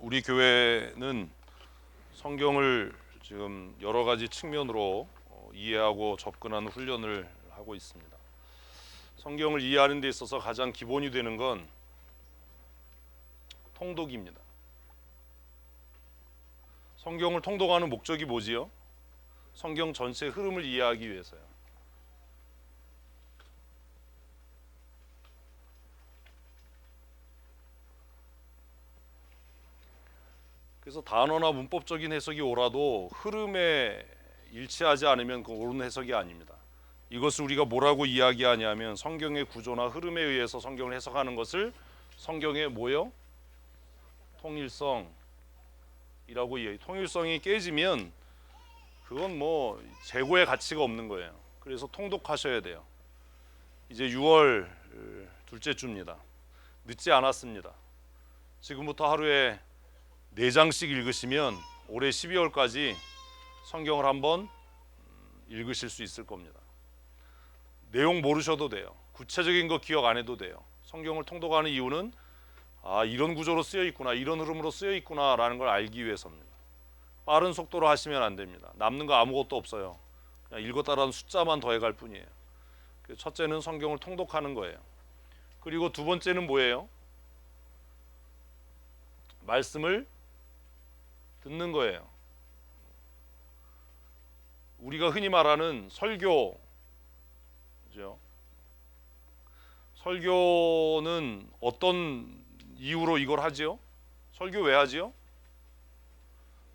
우리 교회는 성경을 지금 여러 가지 측면으로 이해하고 접근하는 훈련을 하고 있습니다. 성경을 이해하는 데 있어서 가장 기본이 되는 건 통독입니다. 성경을 통독하는 목적이 뭐지요? 성경 전체 흐름을 이해하기 위해서요. 그래서 단어나 문법적인 해석이 옳아도 흐름에 일치하지 않으면 그 옳은 해석이 아닙니다. 이것을 우리가 뭐라고 이야기하냐면 성경의 구조나 흐름에 의해서 성경을 해석하는 것을 성경의 뭐요? 통일성이라고 이야기. 통일성이 깨지면 그건 뭐 재고의 가치가 없는 거예요. 그래서 통독하셔야 돼요. 이제 6월 둘째 주입니다. 늦지 않았습니다. 지금부터 하루에 4장씩 읽으시면 올해 12월까지 성경을 한번 읽으실 수 있을 겁니다. 내용 모르셔도 돼요. 구체적인 거 기억 안 해도 돼요. 성경을 통독하는 이유는 이런 구조로 쓰여 있구나, 이런 흐름으로 쓰여 있구나 라는 걸 알기 위해서입니다. 빠른 속도로 하시면 안 됩니다. 남는 거 아무것도 없어요. 그냥 읽었다라는 숫자만 더해갈 뿐이에요. 첫째는 성경을 통독하는 거예요. 그리고 두 번째는 뭐예요? 말씀을 듣는 거예요. 우리가 흔히 말하는 설교죠. 설교는 어떤 이유로 이걸 하지요? 설교 왜 하지요?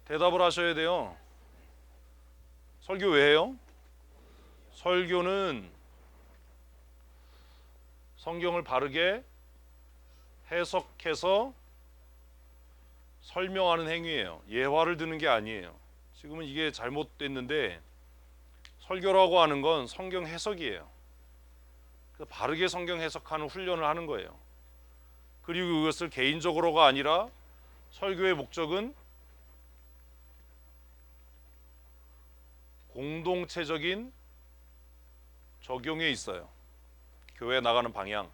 대답을 하셔야 돼요. 설교 왜 해요? 설교는 성경을 바르게 해석해서 설명하는 행위예요. 예화를 드는 게 아니에요. 지금은 이게 잘못됐는데 설교라고 하는 건 성경 해석이에요. 그래서 바르게 성경 해석하는 훈련을 하는 거예요. 그리고 이것을 개인적으로가 아니라 설교의 목적은 공동체적인 적용에 있어요. 교회 나가는 방향,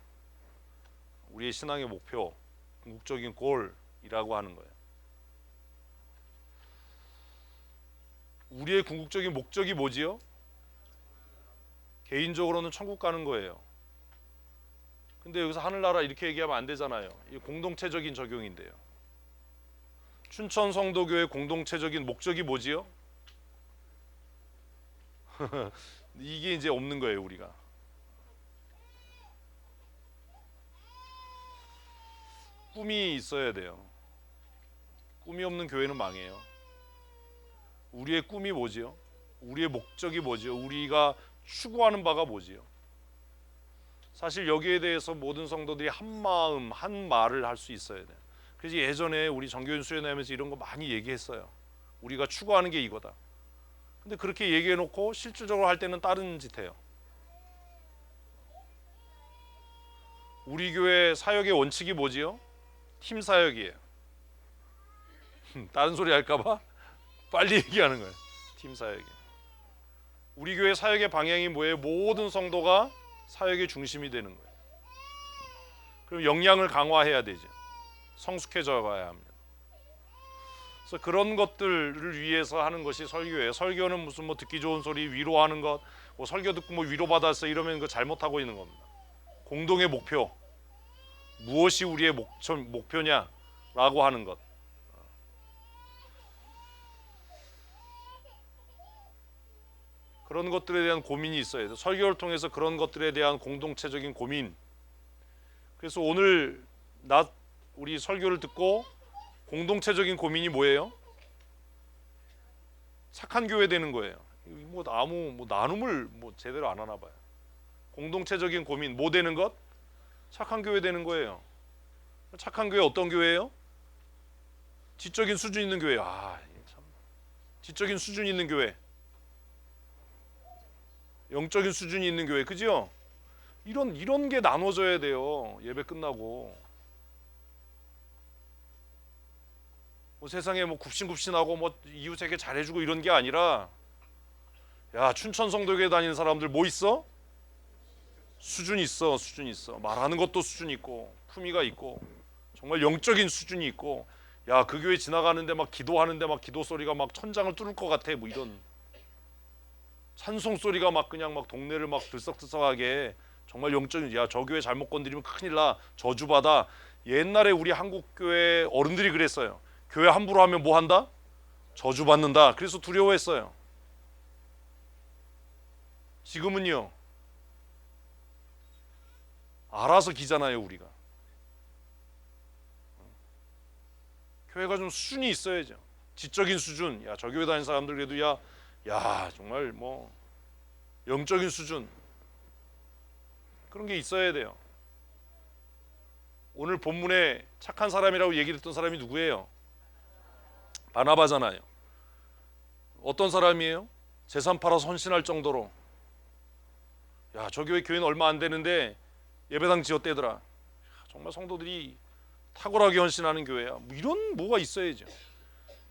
우리의 신앙의 목표, 궁극적인 골이라고 하는 거예요. 우리의 궁극적인 목적이 뭐지요? 개인적으로는 천국 가는 거예요. 근데 여기서 하늘나라 이렇게 얘기하면 안 되잖아요. 이 공동체적인 적용인데요. 춘천 성도교회 공동체적인 목적이 뭐지요? 이게 이제 없는 거예요, 우리가. 꿈이 있어야 돼요. 꿈이 없는 교회는 망해요. 우리의 꿈이 뭐지요? 우리의 목적이 뭐지요? 우리가 추구하는 바가 뭐지요? 사실 여기에 대해서 모든 성도들이 한 마음, 한 말을 할 수 있어야 돼요. 그래서 예전에 우리 정교인 수련회하면서 이런 거 많이 얘기했어요. 우리가 추구하는 게 이거다. 근데 그렇게 얘기해놓고 실질적으로 할 때는 다른 짓 해요. 우리 교회 사역의 원칙이 뭐지요? 팀 사역이에요. 다른 소리 할까봐 빨리 얘기하는 거예요. 팀 사역이. 우리 교회 사역의 방향이 뭐예요? 모든 성도가 사역의 중심이 되는 거예요. 그럼 역량을 강화해야 되죠. 성숙해져 가야 합니다. 그래서 그런 것들을 위해서 하는 것이 설교예요. 설교는 무슨 뭐 듣기 좋은 소리, 위로하는 것, 뭐 설교 듣고 뭐 위로받았어 이러면 그거 잘못하고 있는 겁니다. 공동의 목표, 무엇이 우리의 목표냐라고 하는 것. 그런 것들에 대한 고민이 있어야 돼요. 설교를 통해서 그런 것들에 대한 공동체적인 고민. 그래서 오늘 우리 설교를 듣고 공동체적인 고민이 뭐예요? 착한 교회 되는 거예요. 뭐 나눔을 제대로 안 하나 봐요. 공동체적인 고민 뭐 되는 것? 착한 교회 되는 거예요. 착한 교회 어떤 교회예요? 지적인 수준 있는 교회. 참. 지적인 수준 있는 교회. 영적인 수준이 있는 교회, 그죠? 이런 게 나눠져야 돼요. 예배 끝나고 뭐 세상에 뭐 굽신굽신하고 뭐 이웃에게 잘해주고 이런 게 아니라, 야 춘천 성도교회 다니는 사람들 뭐 있어? 수준 있어, 수준 있어. 말하는 것도 수준 있고 품위가 있고 정말 영적인 수준이 있고, 야, 그 교회 지나가는데 막 기도하는데 막 기도 소리가 막 천장을 뚫을 것 같아. 뭐 이런 찬송 소리가 막 그냥 막 동네를 막 들썩들썩하게. 정말 영적인, 야, 저 교회 잘못 건드리면 큰일 나, 저주받아. 옛날에 우리 한국 교회 어른들이 그랬어요. 교회 함부로 하면 뭐 한다? 저주받는다. 그래서 두려워했어요. 지금은요, 알아서 기잖아요. 우리가 교회가 좀 수준이 있어야죠. 지적인 수준. 야, 저 교회 다니는 사람들 그래도 야 정말 뭐 영적인 수준, 그런 게 있어야 돼요. 오늘 본문에 착한 사람이라고 얘기를 했던 사람이 누구예요? 바나바잖아요. 어떤 사람이에요? 재산 팔아서 헌신할 정도로, 야, 저 교회는 얼마 안 되는데 예배당 지었대더라. 정말 성도들이 탁월하게 헌신하는 교회야. 뭐 이런 뭐가 있어야죠.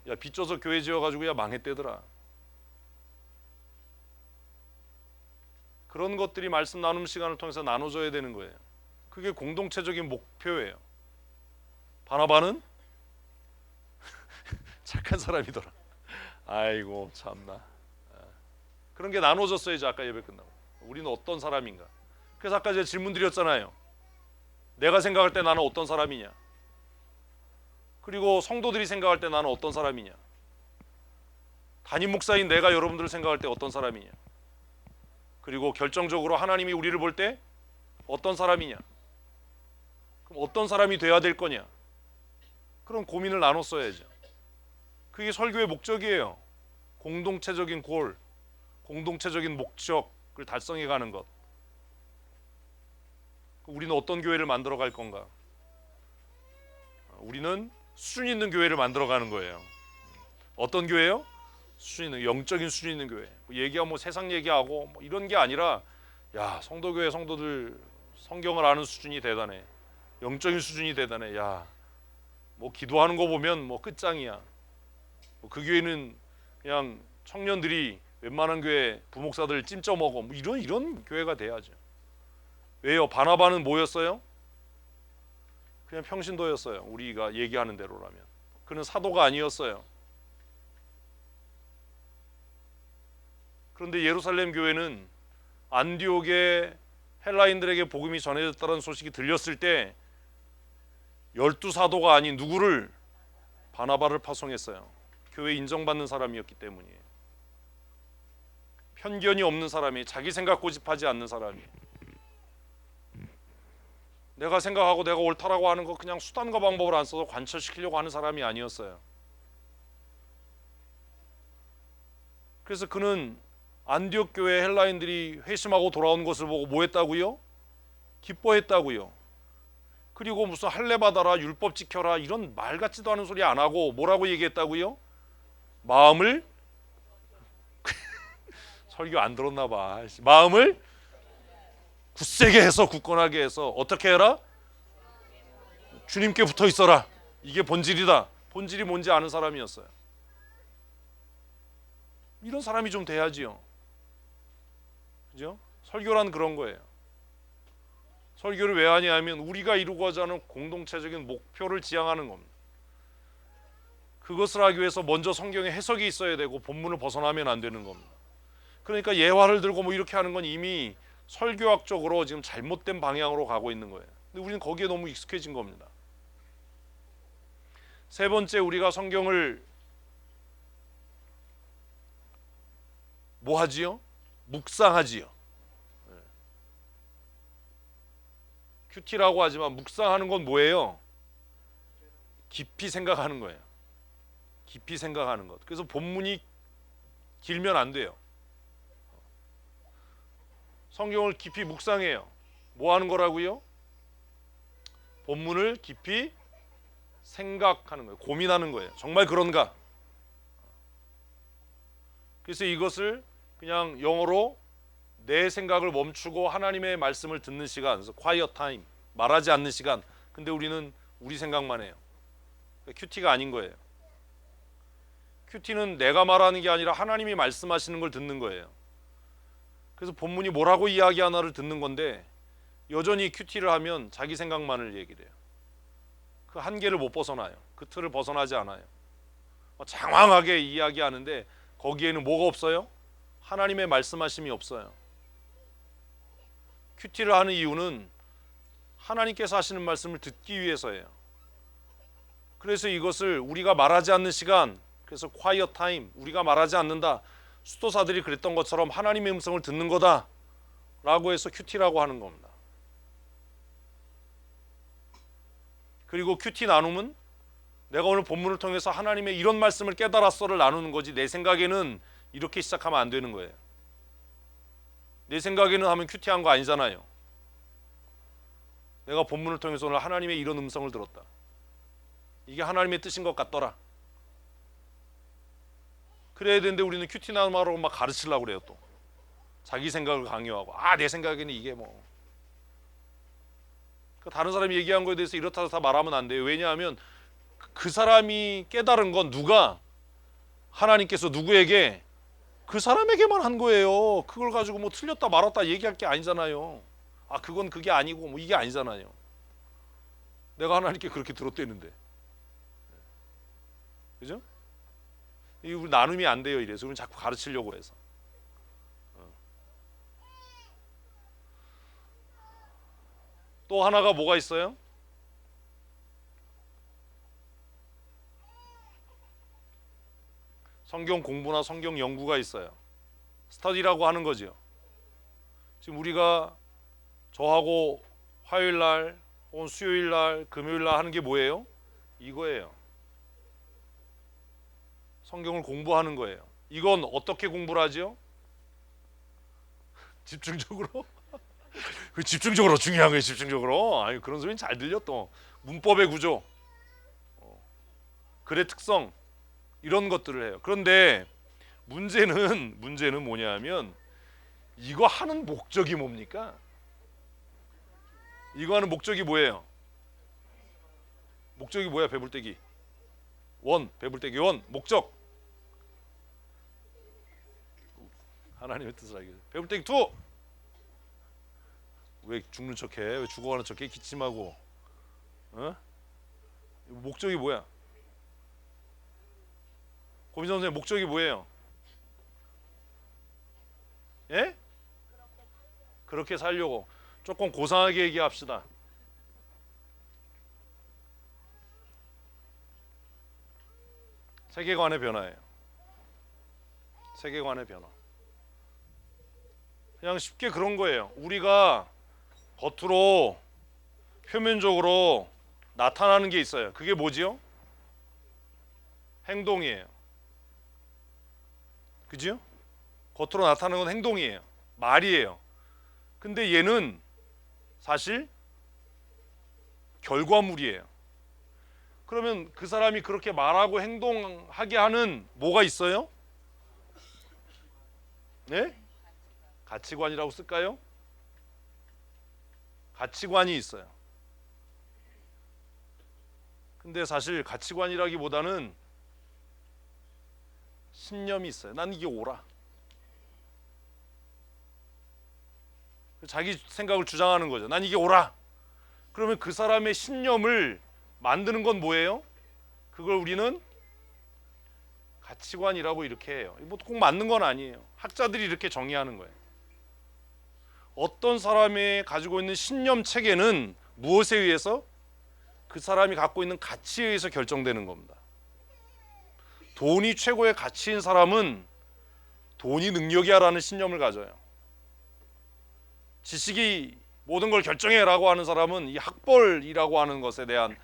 야, 빚져서 교회 지어가지고 야 망했대더라. 그런 것들이 말씀 나눔 시간을 통해서 나눠져야 되는 거예요. 그게 공동체적인 목표예요. 바나바는 착한 사람이더라. 아이고 참나. 그런 게 나눠졌어야지. 아까 예배 끝나고 우리는 어떤 사람인가. 그래서 아까 제가 질문 드렸잖아요. 내가 생각할 때 나는 어떤 사람이냐, 그리고 성도들이 생각할 때 나는 어떤 사람이냐, 담임 목사인 내가 여러분들을 생각할 때 어떤 사람이냐, 그리고 결정적으로 하나님이 우리를 볼 때 어떤 사람이냐, 그럼 어떤 사람이 돼야 될 거냐, 그런 고민을 나눴어야죠. 그게 설교의 목적이에요. 공동체적인 골, 공동체적인 목적을 달성해 가는 것. 우리는 어떤 교회를 만들어 갈 건가? 우리는 수준 있는 교회를 만들어 가는 거예요. 어떤 교회요? 수준 있는, 영적인 수준 있는 교회. 얘기하면 뭐 세상 얘기하고 뭐 이런 게 아니라, 야, 성도교회 성도들 성경을 아는 수준이 대단해. 영적인 수준이 대단해. 야, 뭐 기도하는 거 보면 뭐 끝장이야. 뭐 그 교회는 그냥 청년들이 웬만한 교회 부목사들 찜쪄 먹어. 뭐 이런 교회가 돼야죠. 왜요? 바나바는 뭐였어요? 그냥 평신도였어요. 우리가 얘기하는 대로라면. 그는 사도가 아니었어요. 그런데 예루살렘 교회는 안디옥의 헬라인들에게 복음이 전해졌다는 소식이 들렸을 때 12사도가 아닌 누구를? 바나바를 파송했어요. 교회 인정받는 사람이었기 때문이에요. 편견이 없는 사람이, 자기 생각 고집하지 않는 사람이, 내가 생각하고 내가 옳다라고 하는 거 그냥 수단과 방법을 안 써서 관철시키려고 하는 사람이 아니었어요. 그래서 그는 안디옥 교회 헬라인들이 회심하고 돌아온 것을 보고 뭐 했다고요? 기뻐했다고요. 그리고 무슨 할례 받아라, 율법 지켜라, 이런 말 같지도 않은 소리 안 하고 뭐라고 얘기했다고요? 마음을 설교 안 들었나 봐. 마음을 굳세게 해서, 굳건하게 해서 어떻게 해라? 주님께 붙어 있어라. 이게 본질이다. 본질이 뭔지 아는 사람이었어요. 이런 사람이 좀 돼야지요. 그죠? 설교란 그런 거예요. 설교를 왜 하냐면 우리가 이루고자 하는 공동체적인 목표를 지향하는 겁니다. 그것을 하기 위해서 먼저 성경에 해석이 있어야 되고 본문을 벗어나면 안 되는 겁니다. 그러니까 예화를 들고 뭐 이렇게 하는 건 이미 설교학적으로 지금 잘못된 방향으로 가고 있는 거예요. 근데 우리는 거기에 너무 익숙해진 겁니다. 세 번째, 우리가 성경을 뭐 하지요? 묵상하지요. 큐티라고 하지만 묵상하는 건 뭐예요? 깊이 생각하는 거예요. 깊이 생각하는 것. 그래서 본문이 길면 안 돼요. 성경을 깊이 묵상해요. 뭐 하는 거라고요? 본문을 깊이 생각하는 거예요. 고민하는 거예요. 정말 그런가? 그래서 이것을 그냥 영어로 내 생각을 멈추고 하나님의 말씀을 듣는 시간, 그래서 quiet time, 말하지 않는 시간. 근데 우리는 우리 생각만 해요. 큐티가 아닌 거예요. 큐티는 내가 말하는 게 아니라 하나님이 말씀하시는 걸 듣는 거예요. 그래서 본문이 뭐라고 이야기하나를 듣는 건데, 여전히 큐티를 하면 자기 생각만을 얘기를 해요. 그 그 한계를 못 벗어나요. 그 틀을 벗어나지 않아요. 장황하게 이야기하는데 거기에는 뭐가 없어요? 하나님의 말씀하심이 없어요. 큐티를 하는 이유는 하나님께서 하시는 말씀을 듣기 위해서예요. 그래서 이것을 우리가 말하지 않는 시간, 그래서 quiet time, 우리가 말하지 않는다, 수도사들이 그랬던 것처럼 하나님의 음성을 듣는 거다 라고 해서 큐티라고 하는 겁니다. 그리고 큐티 나눔은 내가 오늘 본문을 통해서 하나님의 이런 말씀을 깨달았어를 나누는 거지, 내 생각에는 이렇게 시작하면 안 되는 거예요. 내 생각에는 하면 큐티한 거 아니잖아요. 내가 본문을 통해서 오늘 하나님의 이런 음성을 들었다, 이게 하나님의 뜻인 것 같더라. 그래야 되는데 우리는 큐티 나눔하라고 막 가르치려고 그래요. 또 자기 생각을 강요하고, 내 생각에는 이게 뭐, 다른 사람이 얘기한 거에 대해서 이렇다 다 말하면 안 돼요. 왜냐하면 그 사람이 깨달은 건 누가, 하나님께서 누구에게, 그 사람에게만 한 거예요. 그걸 가지고 뭐 틀렸다 말았다 얘기할 게 아니잖아요. 그건 그게 아니고 뭐 이게 아니잖아요. 내가 하나님께 그렇게 들었대는데, 그죠? 이 우리 나눔이 안 돼요. 이래서 우리는 자꾸 가르치려고 해서. 또 하나가 뭐가 있어요? 성경 공부나 성경 연구가 있어요. 스터디라고 하는 거죠. 지금 우리가 저하고 화요일날 혹은 수요일날 금요일날 하는 게 뭐예요? 이거예요. 성경을 공부하는 거예요. 이건 어떻게 공부를 하죠? 집중적으로. 집중적으로 중요한 거예요. 집중적으로. 그런 소리는 잘 들려. 또 문법의 구조, 글의 특성, 이런 것들을 해요. 그런데 문제는 뭐냐면, 이거 하는 목적이 뭡니까? 이거 하는 목적이 뭐예요? 목적이 뭐야? 배불떼기 원, 배불떼기 원, 목적 하나님의 뜻을 알기 위해서. 배불떼기 투, 왜 죽는 척해? 왜 죽어가는 척해? 기침하고. 목적이 뭐야? 고민정 선생님, 목적이 뭐예요? 예? 그렇게 살려고. 조금 고상하게 얘기합시다. 세계관의 변화예요. 세계관의 변화. 그냥 쉽게 그런 거예요. 우리가 겉으로 표면적으로 나타나는 게 있어요. 그게 뭐지요? 행동이에요. 그죠? 겉으로 나타나는 건 행동이에요. 말이에요. 근데 얘는 사실 결과물이에요. 그러면 그 사람이 그렇게 말하고 행동하게 하는 뭐가 있어요? 네? 가치관이라고 쓸까요? 가치관이 있어요. 근데 사실 가치관이라기보다는 신념이 있어요. 난 이게 옳아. 자기 생각을 주장하는 거죠. 난 이게 옳아. 그러면 그 사람의 신념을 만드는 건 뭐예요? 그걸 우리는 가치관이라고 이렇게 해요. 뭐 꼭 맞는 건 아니에요. 학자들이 이렇게 정의하는 거예요. 어떤 사람이 가지고 있는 신념 체계는 무엇에 의해서? 그 사람이 갖고 있는 가치에 의해서 결정되는 겁니다. 돈이 최고의 가치인 사람은 돈이 능력이야라는 신념을 가져요. 지식이 모든 걸 결정해 라고 하는 사람은, 이 학벌이라고 하는 것에 대한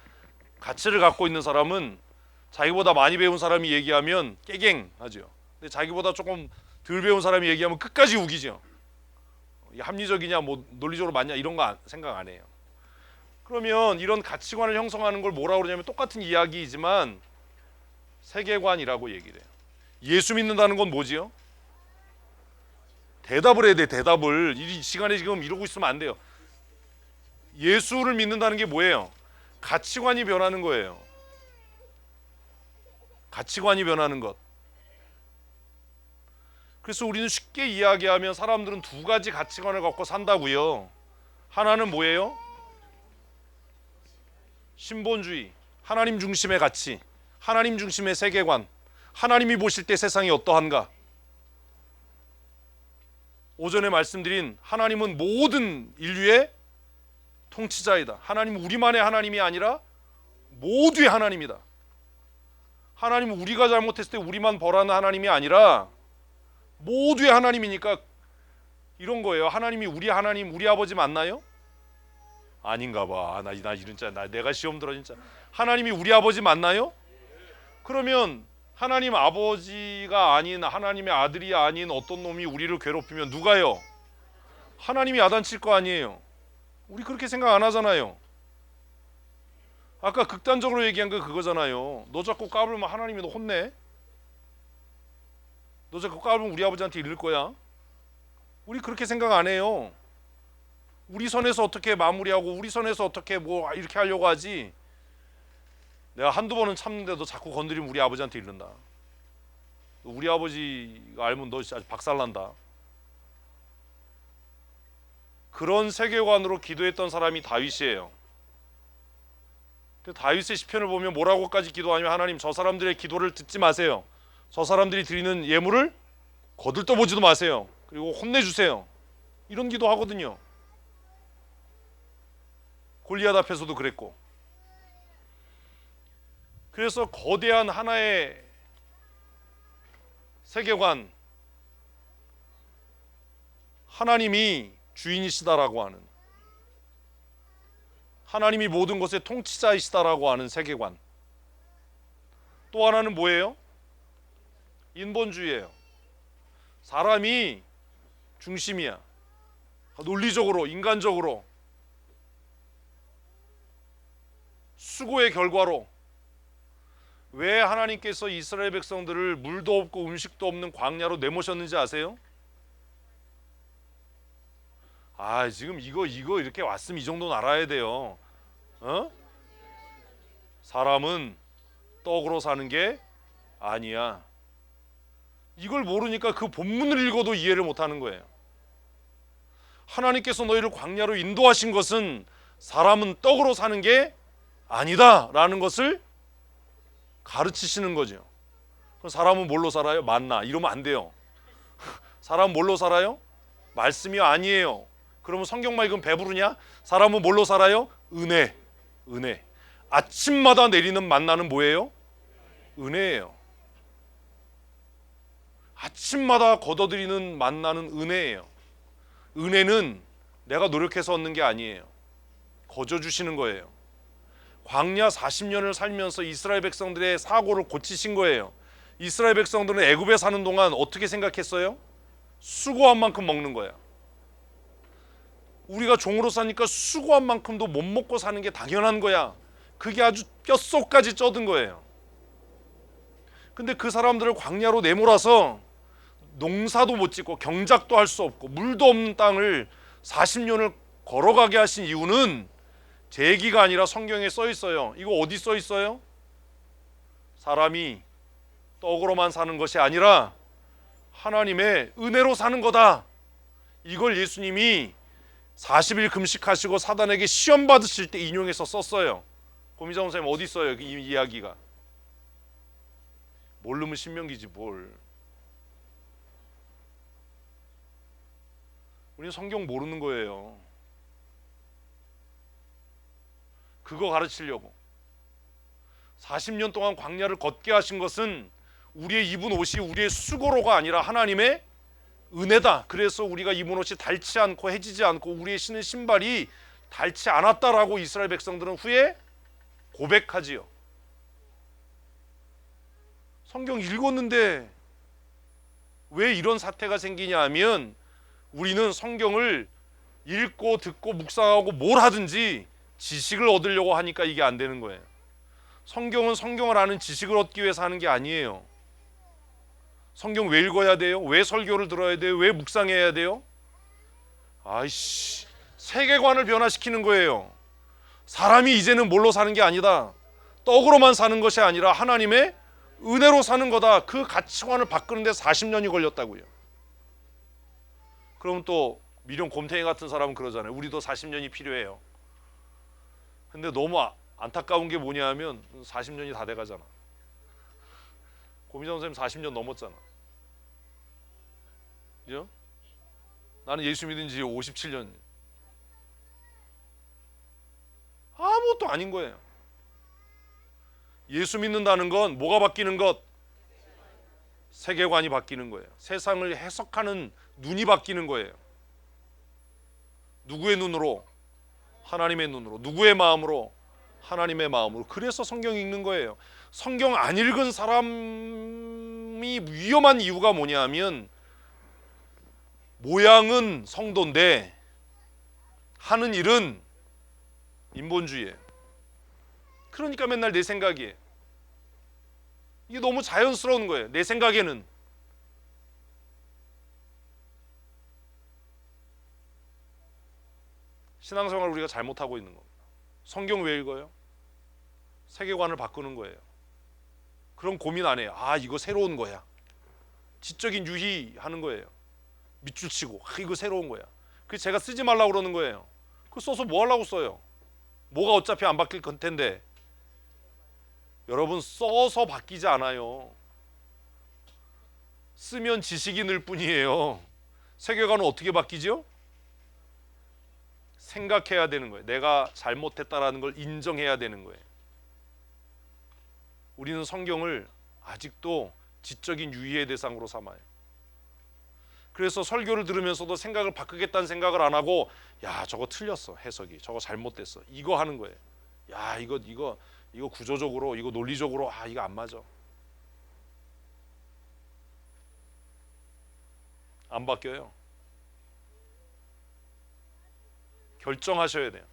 가치를 갖고 있는 사람은 자기보다 많이 배운 사람이 얘기하면 깨갱하죠. 근데 자기보다 조금 덜 배운 사람이 얘기하면 끝까지 우기죠. 이게 합리적이냐, 뭐 논리적으로 맞냐, 이런 거 생각 안 해요. 그러면 이런 가치관을 형성하는 걸 뭐라고 그러냐면, 똑같은 이야기이지만 세계관이라고 얘기를 해요. 예수 믿는다는 건 뭐지요? 대답을 해야 돼. 대답을. 이 시간에 지금 이러고 있으면 안 돼요. 예수를 믿는다는 게 뭐예요? 가치관이 변하는 거예요. 가치관이 변하는 것. 그래서 우리는 쉽게 이야기하면 사람들은 두 가지 가치관을 갖고 산다고요. 하나는 뭐예요? 신본주의. 하나님 중심의 가치, 하나님 중심의 세계관, 하나님이 보실 때 세상이 어떠한가? 오전에 말씀드린 하나님은 모든 인류의 통치자이다. 하나님은 우리만의 하나님이 아니라 모두의 하나님이다. 하나님은 우리가 잘못했을 때 우리만 벌하는 하나님이 아니라 모두의 하나님이니까 이런 거예요. 하나님이 우리 하나님, 우리 아버지 맞나요? 아닌가 봐. 나 이런 내가 시험 들어 진짜. 하나님이 우리 아버지 맞나요? 그러면 하나님 아버지가 아닌 하나님의 아들이 아닌 어떤 놈이 우리를 괴롭히면 누가요? 하나님이 야단칠 거 아니에요. 우리 그렇게 생각 안 하잖아요. 아까 극단적으로 얘기한 거 그거잖아요. 너 자꾸 까불면 하나님이 너 혼내. 너 자꾸 까불면 우리 아버지한테 이를 거야. 우리 그렇게 생각 안 해요. 우리 선에서 어떻게 마무리하고 우리 선에서 어떻게 뭐 이렇게 하려고 하지. 내가 한두 번은 참는데도 자꾸 건드리면 우리 아버지한테 이른다. 우리 아버지가 알면 너 진짜 박살난다. 그런 세계관으로 기도했던 사람이 다윗이에요. 다윗의 시편을 보면 뭐라고까지 기도하냐면 하나님 저 사람들의 기도를 듣지 마세요. 저 사람들이 드리는 예물을 거들떠보지도 마세요. 그리고 혼내주세요. 이런 기도 하거든요. 골리앗 앞에서도 그랬고. 그래서 거대한 하나의 세계관, 하나님이 주인이시다라고 하는, 하나님이 모든 것의 통치자이시다라고 하는 세계관. 또 하나는 뭐예요? 인본주의예요. 사람이 중심이야. 논리적으로, 인간적으로, 수고의 결과로. 왜 하나님께서 이스라엘 백성들을 물도 없고 음식도 없는 광야로 내모셨는지 아세요? 지금 이거 이렇게 왔으면 이 정도는 알아야 돼요. 사람은 떡으로 사는 게 아니야. 이걸 모르니까 그 본문을 읽어도 이해를 못하는 거예요. 하나님께서 너희를 광야로 인도하신 것은 사람은 떡으로 사는 게 아니다 라는 것을 가르치시는 거죠. 그럼 사람은 뭘로 살아요? 만나. 이러면 안 돼요. 사람은 뭘로 살아요? 말씀이 아니에요. 그러면 성경만 읽으면 배부르냐? 사람은 뭘로 살아요? 은혜. 아침마다 내리는 만나는 뭐예요? 은혜예요. 아침마다 걷어들이는 만나는 은혜예요. 은혜는 내가 노력해서 얻는 게 아니에요. 거저 주시는 거예요. 광야 40년을 살면서 이스라엘 백성들의 사고를 고치신 거예요. 이스라엘 백성들은 애굽에 사는 동안 어떻게 생각했어요? 수고한 만큼 먹는 거야. 우리가 종으로 사니까 수고한 만큼도 못 먹고 사는 게 당연한 거야. 그게 아주 뼛속까지 쩌든 거예요. 근데 그 사람들을 광야로 내몰아서 농사도 못 짓고 경작도 할 수 없고 물도 없는 땅을 40년을 걸어가게 하신 이유는 제 얘기가 아니라 성경에 써 있어요. 이거 어디 써 있어요? 사람이 떡으로만 사는 것이 아니라 하나님의 은혜로 사는 거다. 이걸 예수님이 40일 금식하시고 사단에게 시험 받으실 때 인용해서 썼어요. 고미정 선생님 어디 있어요? 이 이야기가. 모르면 신명기지 뭘. 우리는 성경 모르는 거예요. 그거 가르치려고 40년 동안 광야를 걷게 하신 것은 우리의 입은 옷이 우리의 수고로가 아니라 하나님의 은혜다. 그래서 우리가 입은 옷이 닳지 않고 해지지 않고 우리의 신은 신발이 닳지 않았다라고 이스라엘 백성들은 후에 고백하지요. 성경 읽었는데 왜 이런 사태가 생기냐 하면 우리는 성경을 읽고 듣고 묵상하고 뭘 하든지 지식을 얻으려고 하니까 이게 안 되는 거예요. 성경은 성경을 아는 지식을 얻기 위해서 하는 게 아니에요. 성경 왜 읽어야 돼요? 왜 설교를 들어야 돼요? 왜 묵상해야 돼요? 세계관을 변화시키는 거예요. 사람이 이제는 뭘로 사는 게 아니다. 떡으로만 사는 것이 아니라 하나님의 은혜로 사는 거다. 그 가치관을 바꾸는데 40년이 걸렸다고요. 그럼 또 미련 곰탱이 같은 사람은 그러잖아요. 우리도 40년이 필요해요. 근데 너무 안타까운 게 뭐냐 하면 40년이 다 돼가잖아. 고미정 선생님 40년 넘었잖아. 그죠? 나는 예수 믿은 지 57년. 아무것도 아닌 거예요. 예수 믿는다는 건 뭐가 바뀌는 것? 세계관이 바뀌는 거예요. 세상을 해석하는 눈이 바뀌는 거예요. 누구의 눈으로? 하나님의 눈으로. 누구의 마음으로? 하나님의 마음으로. 그래서 성경 읽는 거예요. 성경 안 읽은 사람이 위험한 이유가 뭐냐 하면 모양은 성도인데 하는 일은 인본주의예요. 그러니까 맨날 내 생각이에요. 이게 너무 자연스러운 거예요. 내 생각에는. 신앙생활을 우리가 잘못하고 있는 겁니다. 성경 왜 읽어요? 세계관을 바꾸는 거예요. 그럼 고민 안 해요. 아, 이거 새로운 거야. 지적인 유희하는 거예요. 밑줄 치고 이거 새로운 거야. 그래서 제가 쓰지 말라고 그러는 거예요. 그거 써서 뭐 하려고 써요? 뭐가 어차피 안 바뀔 텐데. 여러분, 써서 바뀌지 않아요. 쓰면 지식이 늘 뿐이에요. 세계관은 어떻게 바뀌죠? 생각해야 되는 거예요. 내가 잘못했다라는 걸 인정해야 되는 거예요. 우리는 성경을 아직도 지적인 유희의 대상으로 삼아요. 그래서 설교를 들으면서도 생각을 바꾸겠다는 생각을 안 하고, 야, 저거 틀렸어, 해석이. 저거 잘못됐어. 이거 하는 거예요. 야, 이거 구조적으로, 이거 논리적으로, 이거 안 맞아. 안 바뀌어요. 결정하셔야 돼요.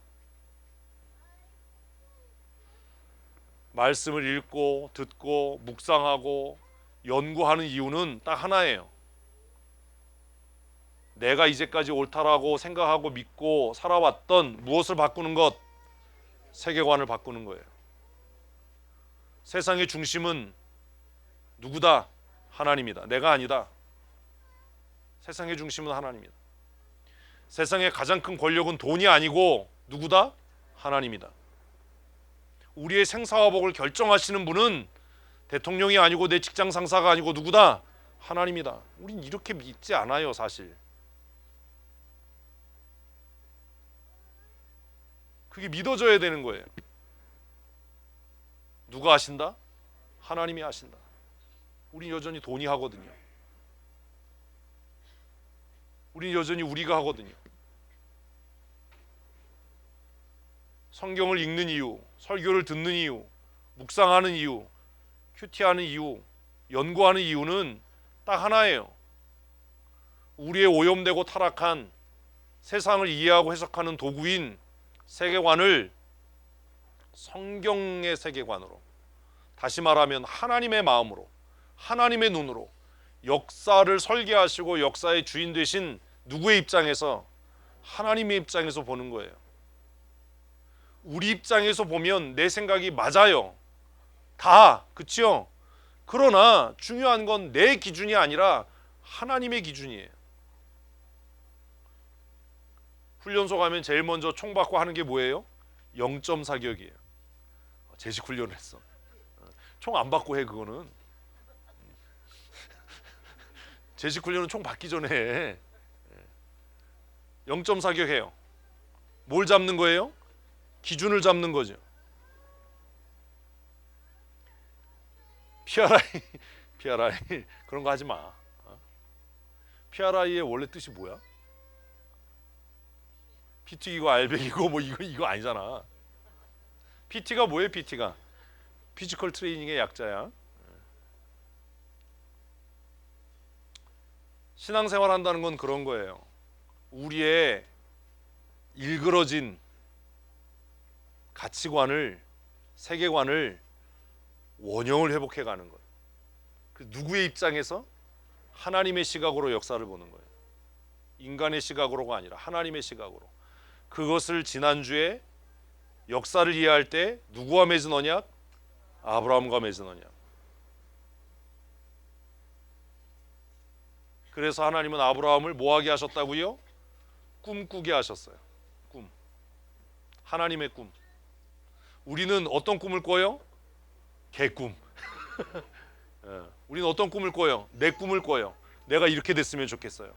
말씀을 읽고 듣고 묵상하고 연구하는 이유는 딱 하나예요. 내가 이제까지 옳다라고 생각하고 믿고 살아왔던 무엇을 바꾸는 것? 세계관을 바꾸는 거예요. 세상의 중심은 누구다? 하나님이다. 내가 아니다. 세상의 중심은 하나님이다. 세상의 가장 큰 권력은 돈이 아니고 누구다? 하나님이다. 우리의 생사화복을 결정하시는 분은 대통령이 아니고 내 직장 상사가 아니고 누구다? 하나님이다. 우린 이렇게 믿지 않아요, 사실. 그게 믿어져야 되는 거예요. 누가 하신다? 하나님이 하신다. 우린 여전히 돈이 하거든요. 우린 여전히 우리가 하거든요. 성경을 읽는 이유, 설교를 듣는 이유, 묵상하는 이유, 큐티하는 이유, 연구하는 이유는 딱 하나예요. 우리의 오염되고 타락한 세상을 이해하고 해석하는 도구인 세계관을 성경의 세계관으로, 다시 말하면 하나님의 마음으로, 하나님의 눈으로 역사를 설계하시고 역사의 주인 되신 누구의 입장에서? 하나님의 입장에서 보는 거예요. 우리 입장에서 보면 내 생각이 맞아요. 다, 그치요? 그러나 중요한 건 내 기준이 아니라 하나님의 기준이에요. 훈련소 가면 제일 먼저 총 받고 하는 게 뭐예요? 0점 사격이에요. 제식 훈련을 했어. 총 안 받고 해, 그거는. 제식 훈련은 총 받기 전에 해. 0점 사격해요. 뭘 잡는 거예요? 기준을 잡는 거죠. PRI 그런 거 하지 마. PRI의 원래 뜻이 뭐야? PT이고 알백이고 뭐 이거 아니잖아. PT가 뭐예요? PT가 피지컬 트레이닝의 약자야. 신앙생활 한다는 건 그런 거예요. 우리의 일그러진 가치관을, 세계관을 원형을 회복해 가는 거예요. 그 누구의 입장에서? 하나님의 시각으로 역사를 보는 거예요. 인간의 시각으로가 아니라 하나님의 시각으로. 그것을 지난주에 역사를 이해할 때 누구와 맺은 언약? 아브라함과 맺은 언약. 그래서 하나님은 아브라함을 뭐하게 하셨다고요? 꿈꾸게 하셨어요. 꿈. 하나님의 꿈. 우리는 어떤 꿈을 꿔요? 개꿈. 우리는 어떤 꿈을 꿔요? 내 꿈을 꿔요. 내가 이렇게 됐으면 좋겠어요.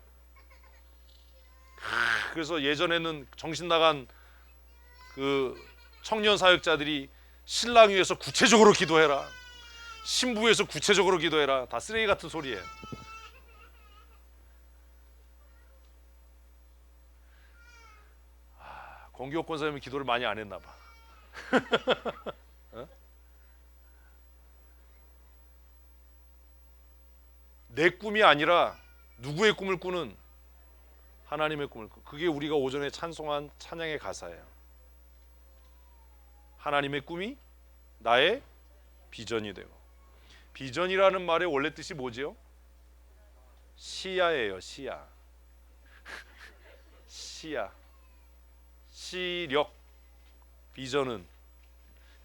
그래서 예전에는 정신 나간 그 청년 사역자들이 신랑 위해서 구체적으로 기도해라, 신부 위해서 구체적으로 기도해라, 다 쓰레기 같은 소리예요. 공기옥 권사님이 기도를 많이 안 했나 봐. 어? 내 꿈이 아니라 누구의 꿈을 꾸는 하나님의 꿈을 꾸. 그게 우리가 오전에 찬송한 찬양의 가사예요. 하나님의 꿈이 나의 비전이 되고. 비전이라는 말의 원래 뜻이 뭐지요? 시야예요. 시야. 시야. 시력. 비전은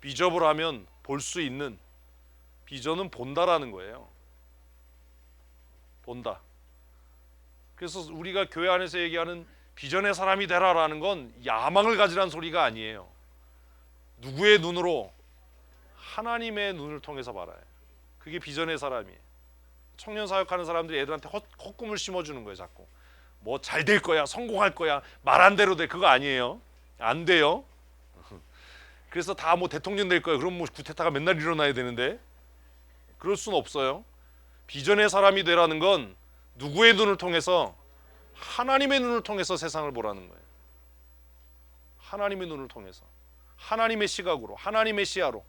비접을 하면 볼 수 있는, 비전은 본다라는 거예요. 본다. 그래서 우리가 교회 안에서 얘기하는 비전의 사람이 되라라는 건 야망을 가지라는 소리가 아니에요. 누구의 눈으로? 하나님의 눈을 통해서 봐라요. 그게 비전의 사람이에요. 청년 사역하는 사람들이 애들한테 헛꿈을 심어주는 거예요. 자꾸 뭐 잘 될 거야, 성공할 거야, 말한 대로 돼. 그거 아니에요. 안 돼요. 그래서 다 뭐 대통령 될 거야. 그럼 뭐 구테타가 맨날 일어나야 되는데, 그럴 수는 없어요. 비전의 사람이 되라는 건 누구의 눈을 통해서? 하나님의 눈을 통해서 세상을 보라는 거예요. 하나님의 눈을 통해서, 하나님의 시각으로, 하나님의 시야로.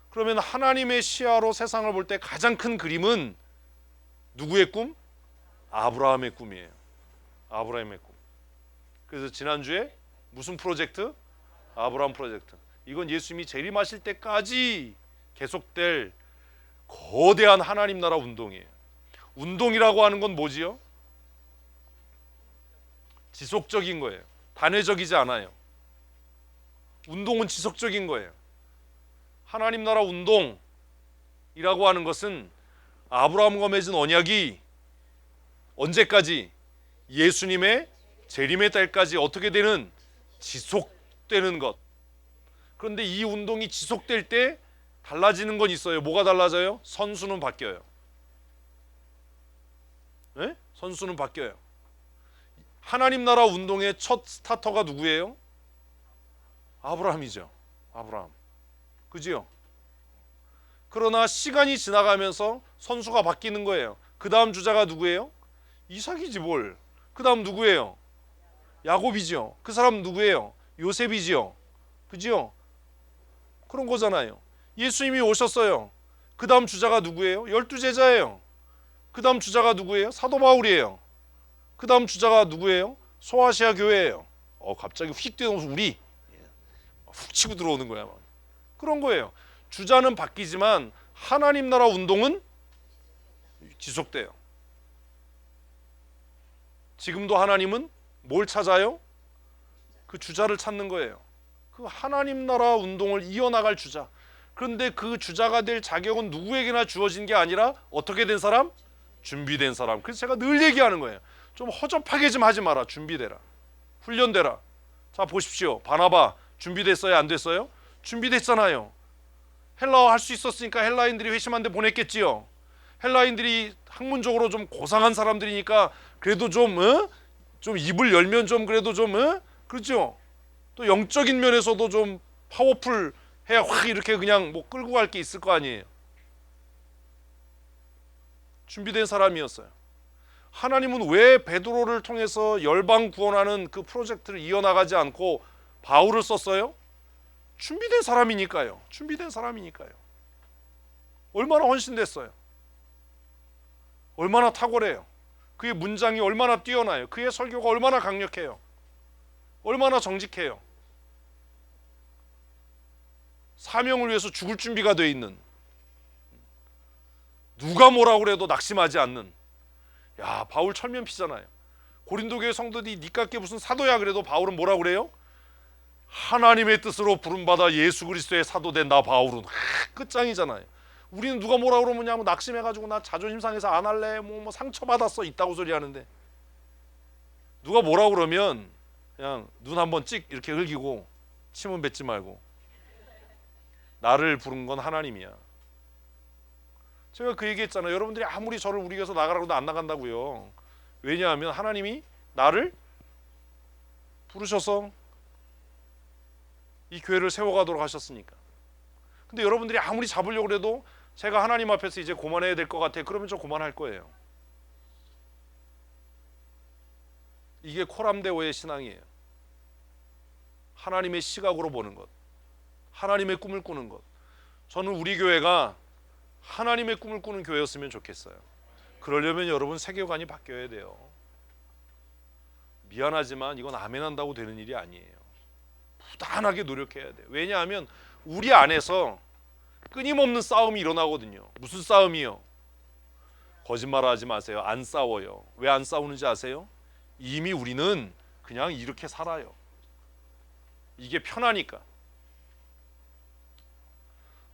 그러면 하나님의 시야로 세상을 볼 때 가장 큰 그림은 누구의 꿈? 아브라함의 꿈이에요. 아브라함의 꿈. 그래서 지난주에 무슨 프로젝트? 아브라함 프로젝트. 이건 예수님이 재림하실 때까지 계속될 거대한 하나님 나라 운동이에요. 운동이라고 하는 건 뭐지요? 지속적인 거예요. 단회적이지 않아요. 운동은 지속적인 거예요. 하나님 나라 운동이라고 하는 것은 아브라함과 맺은 언약이 언제까지? 예수님의 재림의 때까지 어떻게 되는? 지속되는 것. 그런데 이 운동이 지속될 때 달라지는 건 있어요. 뭐가 달라져요? 선수는 바뀌어요. 네? 선수는 바뀌어요. 하나님 나라 운동의 첫 스타터가 누구예요? 아브라함이죠. 아브라함. 그지요? 그러나 시간이 지나가면서 선수가 바뀌는 거예요. 그 다음 주자가 누구예요? 이삭이지 뭘. 그 다음 누구예요? 야곱이죠. 그 사람 누구예요? 요셉이지요. 그지요? 그런 거잖아요. 예수님이 오셨어요. 그 다음 주자가 누구예요? 12제자예요. 그 다음 주자가 누구예요? 사도 바울이에요. 그 다음 주자가 누구예요? 소아시아 교회예요. 갑자기 휙 뛰어오면서 우리 훅 치고 들어오는 거야. 그런 거예요. 주자는 바뀌지만 하나님 나라 운동은 지속돼요. 지금도 하나님은 뭘 찾아요? 그 주자를 찾는 거예요. 그 하나님 나라 운동을 이어나갈 주자. 그런데 그 주자가 될 자격은 누구에게나 주어진 게 아니라 어떻게 된 사람? 준비된 사람. 그래서 제가 늘 얘기하는 거예요. 좀 허접하게 좀 하지 마라. 준비되라. 훈련되라. 자 보십시오. 바나바 준비됐어요? 안 됐어요? 준비됐잖아요. 헬라어 할 수 있었으니까 헬라인들이 회심한 데 보냈겠지요. 헬라인들이 학문적으로 좀 고상한 사람들이니까 그래도 좀 입을 열면 좀 그래도 좀 그렇죠. 또 영적인 면에서도 좀 파워풀 해야 확 이렇게 그냥 뭐 끌고 갈 게 있을 거 아니에요. 준비된 사람이었어요. 하나님은 왜 베드로를 통해서 열방 구원하는 그 프로젝트를 이어나가지 않고 바울을 썼어요? 준비된 사람이니까요. 준비된 사람이니까요. 얼마나 헌신됐어요. 얼마나 탁월해요. 그의 문장이 얼마나 뛰어나요. 그의 설교가 얼마나 강력해요. 얼마나 정직해요. 사명을 위해서 죽을 준비가 돼 있는, 누가 뭐라고 그래도 낙심하지 않는. 야, 바울 철면피잖아요. 고린도 교회 성도들이 니깎게 무슨 사도야 그래도 바울은 뭐라고 그래요? 하나님의 뜻으로 부름받아 예수 그리스도의 사도된 나 바울은. 끝장이잖아요. 우리는 누가 뭐라고 그러면 낙심해가지고 나 자존심 상해서 안 할래, 뭐 상처받았어 있다고 소리 하는데, 누가 뭐라고 그러면 그냥 눈 한번 찍 이렇게 흘기고 침은 뱉지 말고 나를 부른 건 하나님이야. 제가 그 얘기했잖아요. 여러분들이 아무리 저를 우리 교회에서 나가라고 해도 안 나간다고요. 왜냐하면 하나님이 나를 부르셔서 이 교회를 세워가도록 하셨으니까. 근데 여러분들이 아무리 잡으려고 해도 제가 하나님 앞에서 이제 고만해야 될 것 같아요. 그러면 저 고만할 거예요. 이게 코람데오의 신앙이에요. 하나님의 시각으로 보는 것, 하나님의 꿈을 꾸는 것. 저는 우리 교회가 하나님의 꿈을 꾸는 교회였으면 좋겠어요. 그러려면 여러분 세계관이 바뀌어야 돼요. 미안하지만 이건 아멘한다고 되는 일이 아니에요. 부단하게 노력해야 돼요. 왜냐하면 우리 안에서 끊임없는 싸움이 일어나거든요. 무슨 싸움이요? 거짓말하지 마세요. 안 싸워요. 왜 안 싸우는지 아세요? 이미 우리는 그냥 이렇게 살아요. 이게 편하니까.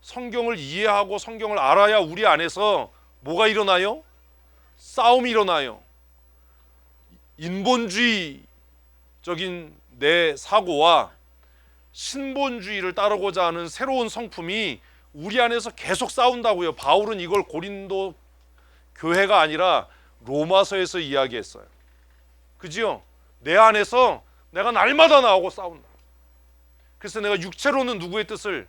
성경을 이해하고 성경을 알아야 우리 안에서 뭐가 일어나요? 싸움이 일어나요. 인본주의적인 내 사고와 신본주의를 따르고자 하는 새로운 성품이 우리 안에서 계속 싸운다고요. 바울은 이걸 고린도 교회가 아니라 로마서에서 이야기했어요. 그지요? 내 안에서 내가 날마다 나오고 싸운다. 그래서 내가 육체로는 누구의 뜻을,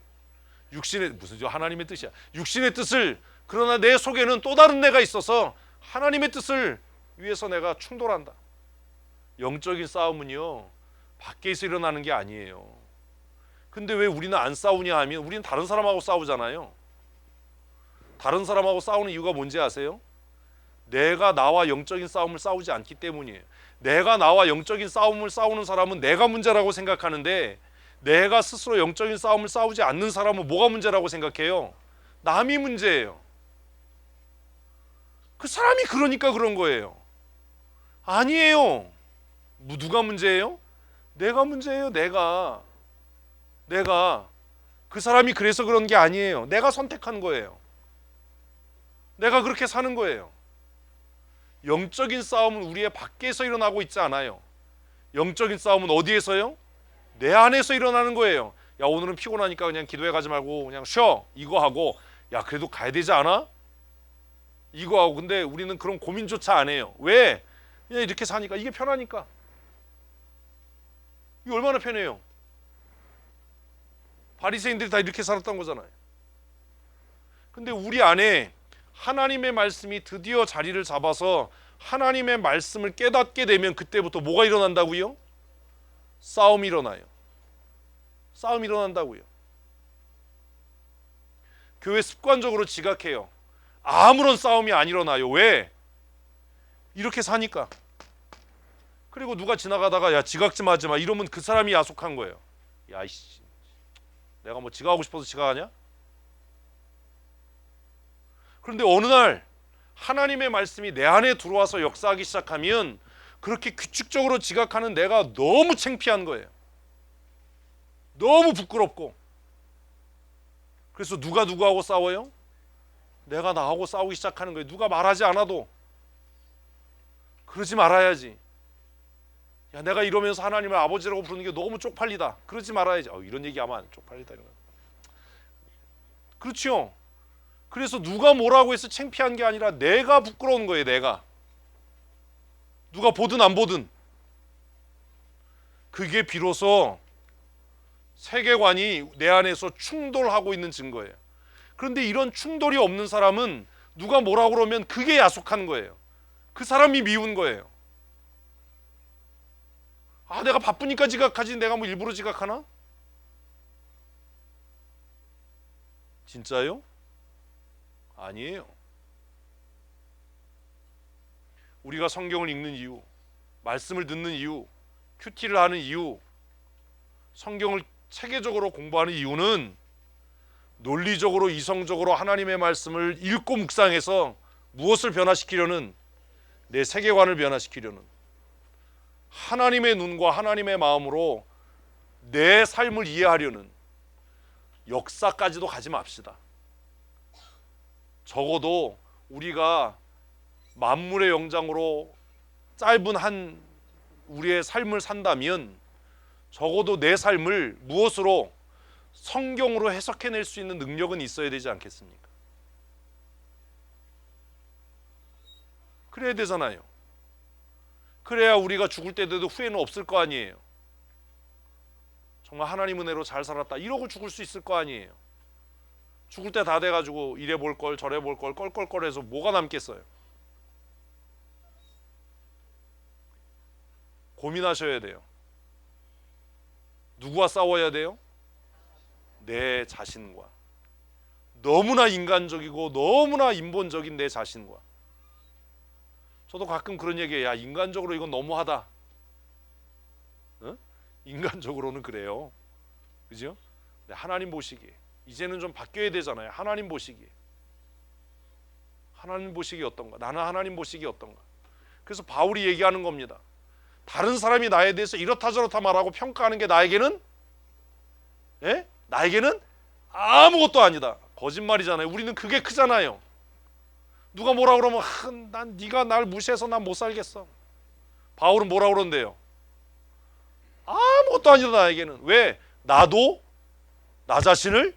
육신의, 무슨 하나님의 뜻이야. 육신의 뜻을, 그러나 내 속에는 또 다른 내가 있어서 하나님의 뜻을 위해서 내가 충돌한다. 영적인 싸움은요, 밖에서 일어나는 게 아니에요. 근데 왜 우리는 안 싸우냐 하면 우리는 다른 사람하고 싸우잖아요. 다른 사람하고 싸우는 이유가 뭔지 아세요? 내가 나와 영적인 싸움을 싸우지 않기 때문이에요. 내가 나와 영적인 싸움을 싸우는 사람은 내가 문제라고 생각하는데, 내가 스스로 영적인 싸움을 싸우지 않는 사람은 뭐가 문제라고 생각해요? 남이 문제예요. 그 사람이 그러니까 그런 거예요. 아니에요. 누가 문제예요? 내가 문제예요. 내가 그 사람이 그래서 그런 게 아니에요. 내가 선택한 거예요. 내가 그렇게 사는 거예요. 영적인 싸움은 우리의 밖에서 일어나고 있지 않아요. 영적인 싸움은 어디에서요? 내 안에서 일어나는 거예요. 야, 오늘은 피곤하니까 그냥 기도회 가지 말고 그냥 쉬어. 이거 하고, 야, 그래도 가야 되지 않아? 이거 하고. 근데 우리는 그런 고민조차 안 해요. 왜? 그냥 이렇게 사니까. 이게 편하니까. 이게 얼마나 편해요. 바리새인들이 다 이렇게 살았던 거잖아요. 근데 우리 안에 하나님의 말씀이 드디어 자리를 잡아서 하나님의 말씀을 깨닫게 되면 그때부터 뭐가 일어난다고요? 싸움이 일어나요. 싸움이 일어난다고요. 교회 습관적으로 지각해요. 아무런 싸움이 안 일어나요. 왜? 이렇게 사니까. 그리고 누가 지나가다가 야, 지각 좀 하지 마 이러면 그 사람이 야속한 거예요. 야, 이씨, 내가 뭐 지각하고 싶어서 지각하냐? 그런데 어느 날 하나님의 말씀이 내 안에 들어와서 역사하기 시작하면 그렇게 규칙적으로 지각하는 내가 너무 창피한 거예요. 너무 부끄럽고. 그래서 누가 누구하고 싸워요? 내가 나하고 싸우기 시작하는 거예요. 누가 말하지 않아도. 그러지 말아야지. 야, 내가 이러면서 하나님을 아버지라고 부르는 게 너무 쪽팔리다. 그러지 말아야지. 이런 얘기하면 쪽팔리다 이런 거. 그렇죠. 그래서 누가 뭐라고 해서 창피한 게 아니라 내가 부끄러운 거예요. 내가. 누가 보든 안 보든. 그게 비로소 세계관이 내 안에서 충돌하고 있는 증거예요. 그런데 이런 충돌이 없는 사람은 누가 뭐라고 그러면 그게 야속한 거예요. 그 사람이 미운 거예요. 아, 내가 바쁘니까 지각하지 내가 뭐 일부러 지각하나? 진짜요? 아니에요. 우리가 성경을 읽는 이유, 말씀을 듣는 이유, 큐티를 하는 이유, 성경을 체계적으로 공부하는 이유는 논리적으로 이성적으로 하나님의 말씀을 읽고 묵상해서 무엇을 변화시키려는, 내 세계관을 변화시키려는, 하나님의 눈과 하나님의 마음으로 내 삶을 이해하려는, 역사까지도 가지 맙시다. 적어도 우리가 만물의 영장으로 짧은 한 우리의 삶을 산다면 적어도 내 삶을 무엇으로, 성경으로 해석해낼 수 있는 능력은 있어야 되지 않겠습니까? 그래야 되잖아요. 그래야 우리가 죽을 때도 후회는 없을 거 아니에요. 정말 하나님 은혜로 잘 살았다 이러고 죽을 수 있을 거 아니에요. 죽을 때 다 돼가지고 이래 볼 걸 저래 볼 걸 껄껄껄해서 뭐가 남겠어요. 고민하셔야 돼요. 누구와 싸워야 돼요? 내 자신과. 너무나 인간적이고 너무나 인본적인 내 자신과. 저도 가끔 그런 얘기해요. 야, 인간적으로 이건 너무하다. 어? 인간적으로는 그래요. 그죠? 하나님 보시기에 이제는 좀 바뀌어야 되잖아요. 하나님 보시기에. 하나님 보시기 어떤가? 나는 하나님 보시기 어떤가? 그래서 바울이 얘기하는 겁니다. 다른 사람이 나에 대해서 이렇다 저렇다 말하고 평가하는 게 나에게는 나에게는 아무것도 아니다. 거짓말이잖아요. 우리는 그게 크잖아요. 누가 뭐라 그러면 난 네가 날 무시해서 난 못 살겠어. 바울은 뭐라 그런대요? 아무것도 아니다 나에게는. 왜? 나도 나 자신을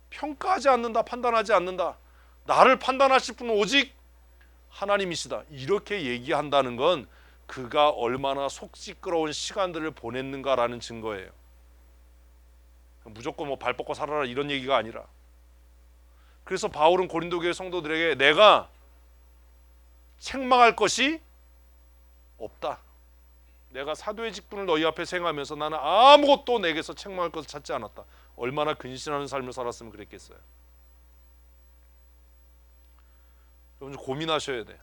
평가하지 않는다. 판단하지 않는다. 나를 판단하실 분은 오직 하나님이시다. 이렇게 얘기한다는 건 그가 얼마나 속 시끄러운 시간들을 보냈는가라는 증거예요. 무조건 뭐 발 뻗고 살아라 이런 얘기가 아니라. 그래서 바울은 고린도 교회 성도들에게 내가 책망할 것이 없다. 내가 사도의 직분을 너희 앞에 생하면서 나는 아무것도 내게서 책망할 것을 찾지 않았다. 얼마나 근신하는 삶을 살았으면 그랬겠어요. 여러분 고민하셔야 돼요.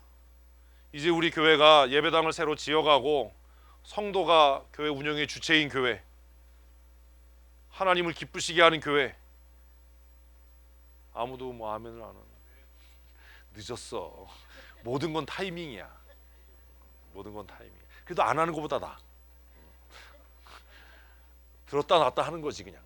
이제 우리 교회가 예배당을 새로 지어가고 성도가 교회 운영의 주체인 교회, 하나님을 기쁘시게 하는 교회. 아무도 뭐 아멘을 안 하는. 늦었어. 모든 건 타이밍이야. 모든 건 타이밍. 그래도 안 하는 것보다 나. 들었다 놨다 하는 거지 그냥.